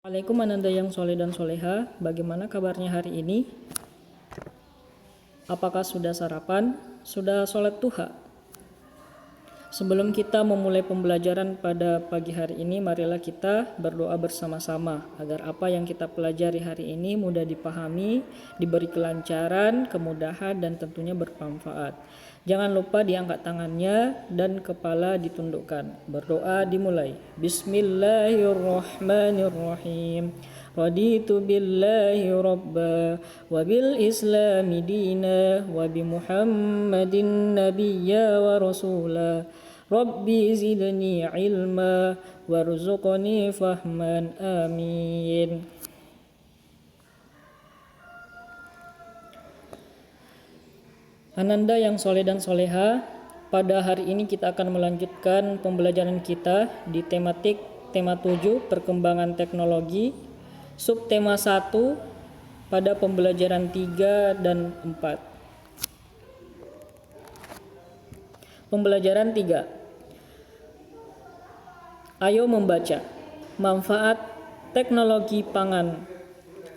Assalamualaikum ananda yang soleh dan soleha. Bagaimana kabarnya hari ini? Apakah sudah sarapan? Sudah sholat duha? Sebelum kita memulai pembelajaran pada pagi hari ini, marilah kita berdoa bersama-sama agar apa yang kita pelajari hari ini mudah dipahami, diberi kelancaran, kemudahan, dan tentunya bermanfaat. Jangan lupa diangkat tangannya dan kepala ditundukkan. Berdoa dimulai. Bismillahirrahmanirrahim. Raditu billahi rabba wa bil islami dina wa bi muhammadin nabiyya wa rasula. Rabbi zidni ilma warzuqni fahman. Amin. Ananda yang soleh dan soleha, pada hari ini kita akan melanjutkan pembelajaran kita di tema 7 perkembangan teknologi, subtema 1 pada pembelajaran 3 dan 4. Pembelajaran 3. Ayo membaca. Manfaat teknologi pangan.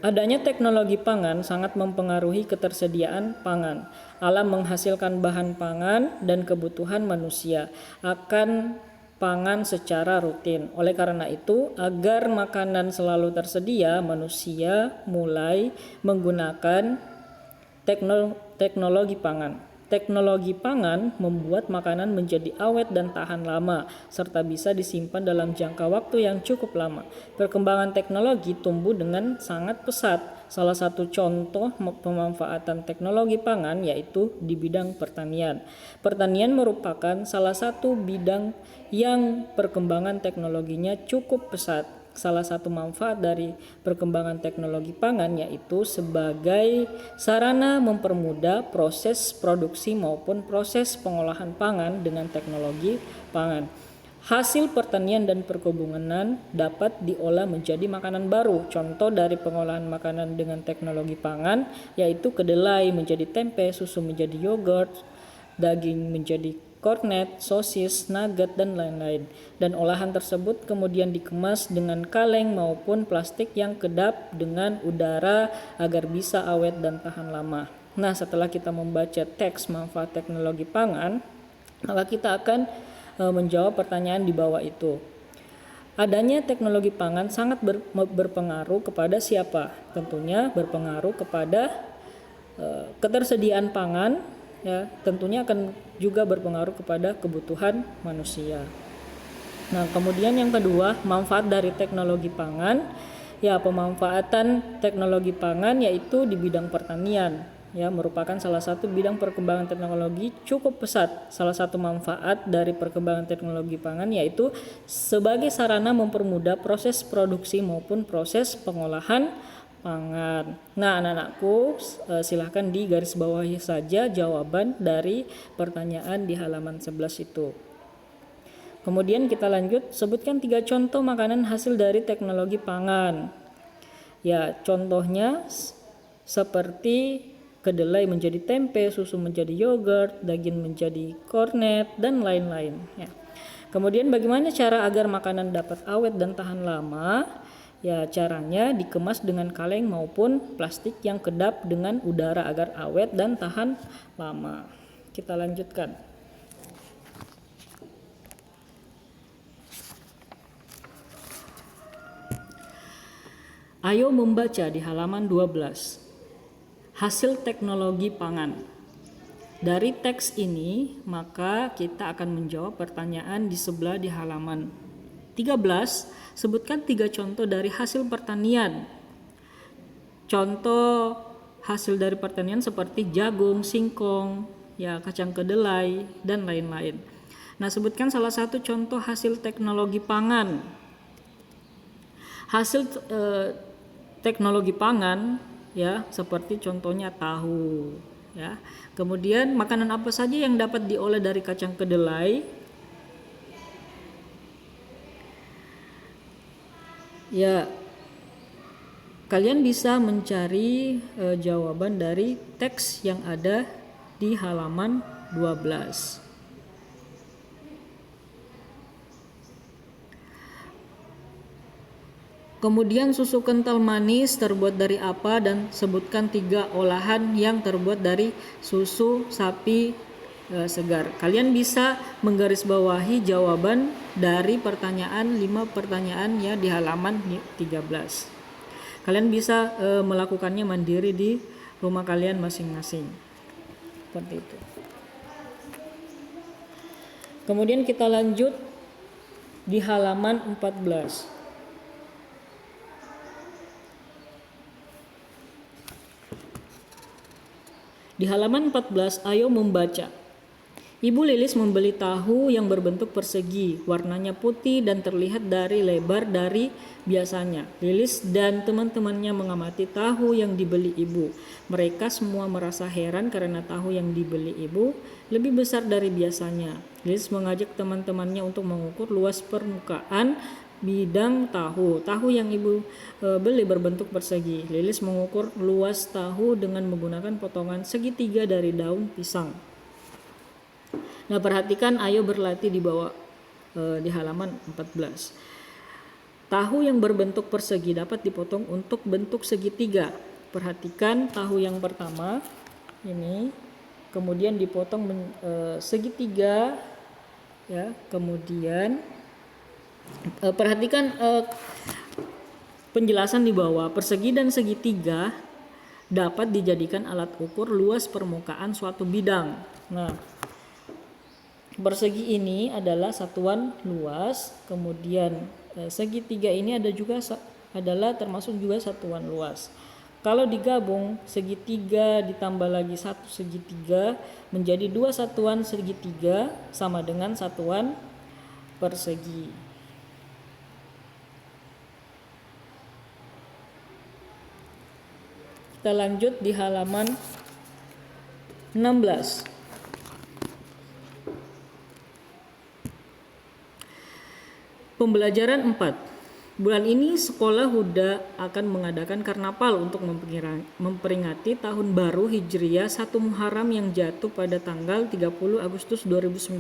Adanya teknologi pangan sangat mempengaruhi ketersediaan pangan. Alam menghasilkan bahan pangan dan kebutuhan manusia akan pangan secara rutin. Oleh karena itu, agar makanan selalu tersedia, manusia mulai menggunakan teknologi pangan. Teknologi pangan membuat makanan menjadi awet dan tahan lama, serta bisa disimpan dalam jangka waktu yang cukup lama. Perkembangan teknologi tumbuh dengan sangat pesat. Salah satu contoh pemanfaatan teknologi pangan yaitu di bidang pertanian. Pertanian merupakan salah satu bidang yang perkembangan teknologinya cukup pesat. Salah satu manfaat dari perkembangan teknologi pangan yaitu sebagai sarana mempermudah proses produksi maupun proses pengolahan pangan dengan teknologi pangan. Hasil pertanian dan perkebunan dapat diolah menjadi makanan baru. Contoh dari pengolahan makanan dengan teknologi pangan yaitu kedelai menjadi tempe, susu menjadi yogurt, daging menjadi kornet, sosis, nugget, dan lain-lain. Dan olahan tersebut kemudian dikemas dengan kaleng maupun plastik yang kedap dengan udara agar bisa awet dan tahan lama. Nah, setelah kita membaca teks manfaat teknologi pangan, maka kita akan menjawab pertanyaan di bawah itu. Adanya teknologi pangan sangat berpengaruh kepada siapa? Tentunya berpengaruh kepada ketersediaan pangan, ya, tentunya akan juga berpengaruh kepada kebutuhan manusia. Nah, kemudian yang kedua, manfaat dari teknologi pangan. Ya, pemanfaatan teknologi pangan yaitu di bidang pertanian, ya, merupakan salah satu bidang perkembangan teknologi cukup pesat. Salah satu manfaat dari perkembangan teknologi pangan yaitu sebagai sarana mempermudah proses produksi maupun proses pengolahan pangan. Nah, anak-anakku, silahkan di garis bawahi saja jawaban dari pertanyaan di halaman 11 itu. Kemudian kita lanjut, sebutkan 3 contoh makanan hasil dari teknologi pangan. Ya, contohnya seperti kedelai menjadi tempe, susu menjadi yogurt, daging menjadi kornet, dan lain-lain. Ya. Kemudian bagaimana cara agar makanan dapat awet dan tahan lama? Ya, caranya dikemas dengan kaleng maupun plastik yang kedap dengan udara agar awet dan tahan lama. Kita lanjutkan. Ayo membaca di halaman 12. Hasil teknologi pangan. Dari teks ini, maka kita akan menjawab pertanyaan di sebelah di halaman 13. Sebutkan 3 contoh dari hasil pertanian. Contoh hasil dari pertanian seperti jagung, singkong, ya, kacang kedelai, dan lain-lain. Nah, sebutkan salah satu contoh hasil teknologi pangan. Hasil teknologi pangan, ya, seperti contohnya tahu, ya. Kemudian makanan apa saja yang dapat diolah dari kacang kedelai? Ya, kalian bisa mencari jawaban dari teks yang ada di halaman 12. Kemudian susu kental manis terbuat dari apa, dan sebutkan 3 olahan yang terbuat dari susu sapi segar. Kalian bisa menggarisbawahi jawaban dari pertanyaan 5 pertanyaan ya di halaman 13. Kalian bisa melakukannya mandiri di rumah kalian masing-masing. Seperti itu. Kemudian kita lanjut di halaman 14. Di halaman 14, ayo membaca. Ibu Lilis membeli tahu yang berbentuk persegi, warnanya putih dan terlihat dari lebar dari biasanya. Lilis dan teman-temannya mengamati tahu yang dibeli ibu. Mereka semua merasa heran karena tahu yang dibeli ibu lebih besar dari biasanya. Lilis mengajak teman-temannya untuk mengukur luas permukaan bidang tahu. Tahu yang ibu beli berbentuk persegi. Lilis mengukur luas tahu dengan menggunakan potongan segitiga dari daun pisang. Nah, perhatikan, ayo berlatih di bawah di halaman 14. Tahu yang berbentuk persegi dapat dipotong untuk bentuk segitiga. Perhatikan tahu yang pertama ini, kemudian dipotong segitiga ya. Kemudian perhatikan penjelasan di bawah. Persegi dan segitiga dapat dijadikan alat ukur luas permukaan suatu bidang. Nah, persegi ini adalah satuan luas, kemudian segitiga ini adalah termasuk juga satuan luas. Kalau digabung, segitiga ditambah lagi satu segitiga menjadi 2 satuan segitiga sama dengan satuan persegi. Kita lanjut di halaman 16. Pembelajaran 4. Bulan ini Sekolah Huda akan mengadakan karnaval untuk memperingati tahun baru Hijriah 1 Muharram yang jatuh pada tanggal 30 Agustus 2019.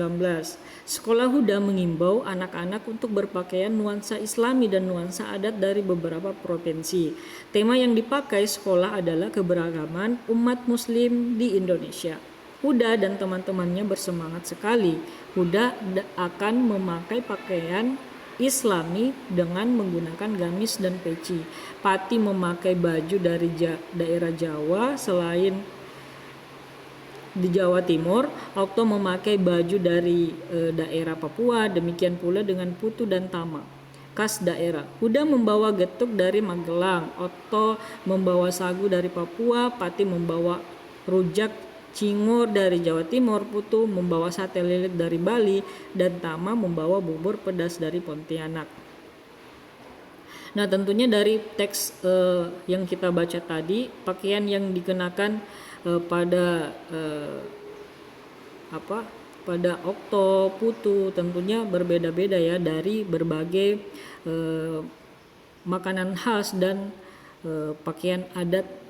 Sekolah Huda mengimbau anak-anak untuk berpakaian nuansa Islami dan nuansa adat dari beberapa provinsi. Tema yang dipakai sekolah adalah keberagaman umat muslim di Indonesia. Huda dan teman-temannya bersemangat sekali. Huda akan memakai pakaian Islami dengan menggunakan gamis dan peci. Pati memakai baju dari daerah Jawa selain di Jawa Timur. Okto memakai baju dari daerah Papua, demikian pula dengan Putu dan Tama, khas daerah. Huda membawa getuk dari Magelang, Okto membawa sagu dari Papua, Pati membawa rujak cingur dari Jawa Timur, Putu membawa sate lilit dari Bali, dan Tama membawa bubur pedas dari Pontianak. Nah, tentunya dari teks yang kita baca tadi, pakaian yang dikenakan pada Okto, Putu tentunya berbeda-beda ya, dari berbagai makanan khas dan pakaian adat,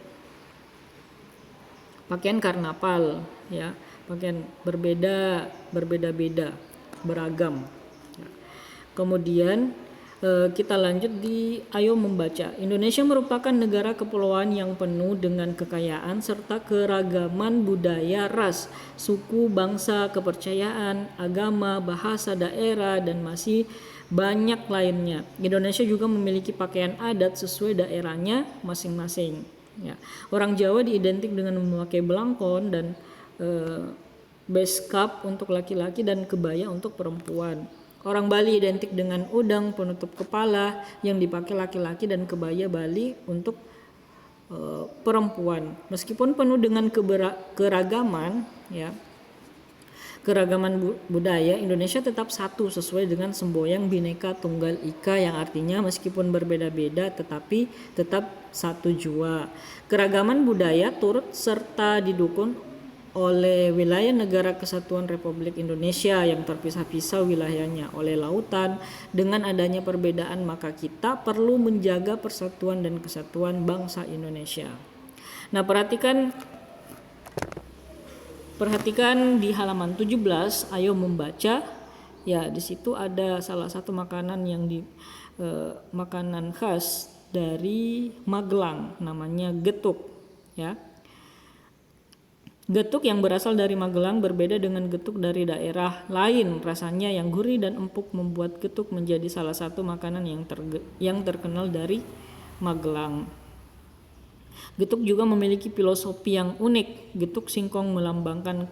pakaian karnaval ya, pakaian berbeda-beda, beragam. Kemudian kita lanjut di ayo membaca. Indonesia merupakan negara kepulauan yang penuh dengan kekayaan serta keragaman budaya, ras, suku, bangsa, kepercayaan, agama, bahasa daerah, dan masih banyak lainnya. Indonesia juga memiliki pakaian adat sesuai daerahnya masing-masing. Ya. Orang Jawa diidentik dengan memakai belangkon dan beskap untuk laki-laki dan kebaya untuk perempuan. Orang Bali identik dengan udang penutup kepala yang dipakai laki-laki dan kebaya Bali untuk perempuan. Meskipun penuh dengan keragaman ya, keragaman budaya, Indonesia tetap satu sesuai dengan semboyan Bhinneka Tunggal Ika yang artinya meskipun berbeda-beda tetapi tetap satu jua. Keragaman budaya turut serta didukung oleh wilayah Negara Kesatuan Republik Indonesia yang terpisah-pisah wilayahnya oleh lautan. Dengan adanya perbedaan maka kita perlu menjaga persatuan dan kesatuan bangsa Indonesia. Nah, Perhatikan di halaman 17, ayo membaca. Ya, di situ ada salah satu makanan yang makanan khas dari Magelang, namanya getuk ya. Getuk yang berasal dari Magelang berbeda dengan getuk dari daerah lain. Rasanya yang gurih dan empuk membuat getuk menjadi salah satu makanan yang terkenal dari Magelang. Getuk juga memiliki filosofi yang unik. Getuk singkong melambangkan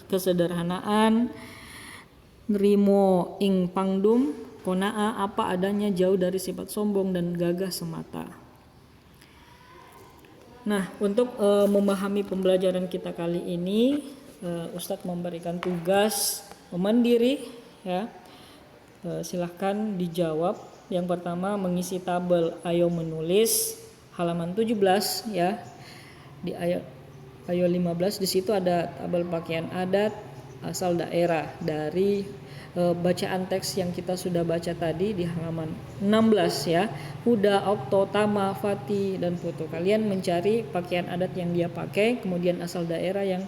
kesederhanaan, nrimo ing pangdum, konaa apa adanya, jauh dari sifat sombong dan gagah semata. Nah, untuk memahami pembelajaran kita kali ini, Ustadz memberikan tugas mandiri ya. Silahkan dijawab. Yang pertama mengisi tabel ayo menulis halaman 17 ya. Di ayo 15 di situ ada tabel pakaian adat asal daerah dari bacaan teks yang kita sudah baca tadi di halaman 16 ya. Huda, Okto, Tama, Fati, dan Putu. Kalian mencari pakaian adat yang dia pakai, kemudian asal daerah yang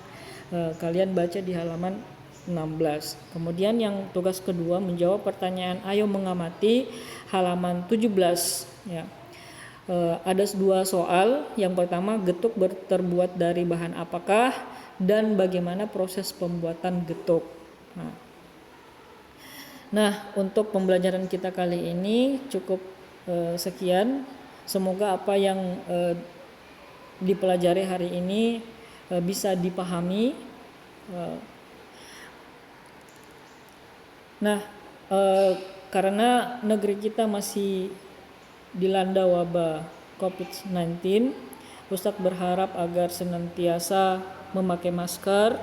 kalian baca di halaman 16. Kemudian yang tugas kedua menjawab pertanyaan ayo mengamati halaman 17 ya. Ada dua soal. Yang pertama, getuk terbuat dari bahan apakah dan bagaimana proses pembuatan getuk. Nah, untuk pembelajaran kita kali ini cukup sekian. Semoga apa yang dipelajari hari ini bisa dipahami. Karena negeri kita masih dilanda wabah COVID-19, Ustadz berharap agar senantiasa memakai masker,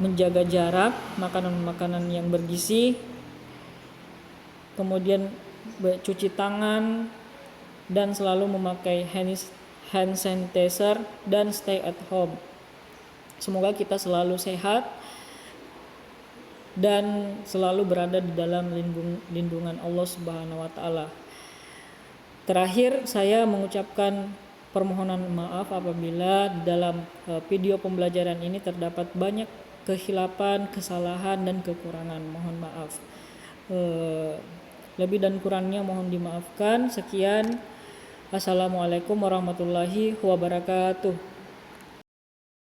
menjaga jarak, makanan-makanan yang bergizi, kemudian cuci tangan, dan selalu memakai hand sanitizer dan stay at home. Semoga kita selalu sehat dan selalu berada di dalam lindungan Allah Subhanahu wa taala. Terakhir, saya mengucapkan permohonan maaf apabila dalam video pembelajaran ini terdapat banyak kehilapan, kesalahan, dan kekurangan. Mohon maaf. Lebih dan kurangnya mohon dimaafkan. Sekian. Assalamualaikum warahmatullahi wabarakatuh.